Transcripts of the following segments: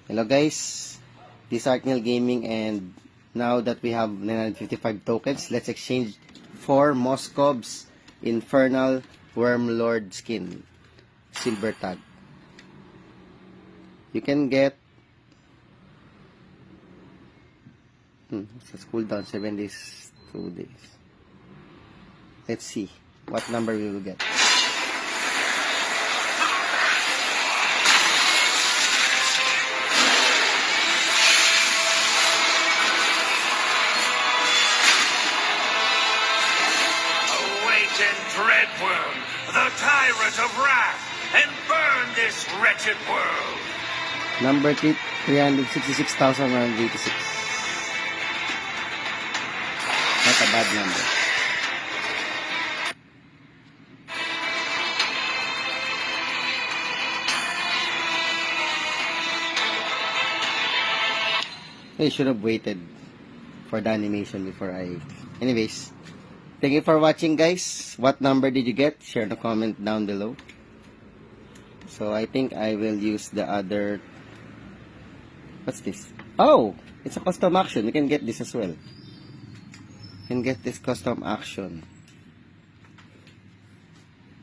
Hello guys, this is Arknil Gaming, and now that we have 955 tokens, let's exchange 4 Moscov's Infernal Wormlord skin, silver tag. You can get it's cooldown 7 days, 2 days. Let's see what number we will get. Dreadworm, the tyrant of wrath, and burn this wretched world. Number 366,186. Not a bad number. I should have waited for the animation before I... Anyways, thank you for watching, guys. What number did you get? Share in the comment down below. So I think I will use the other... What's this? Oh! It's a custom action. You can get this as well. You can get this custom action.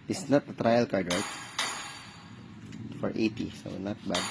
It's not a trial card, right? For 80, so not bad.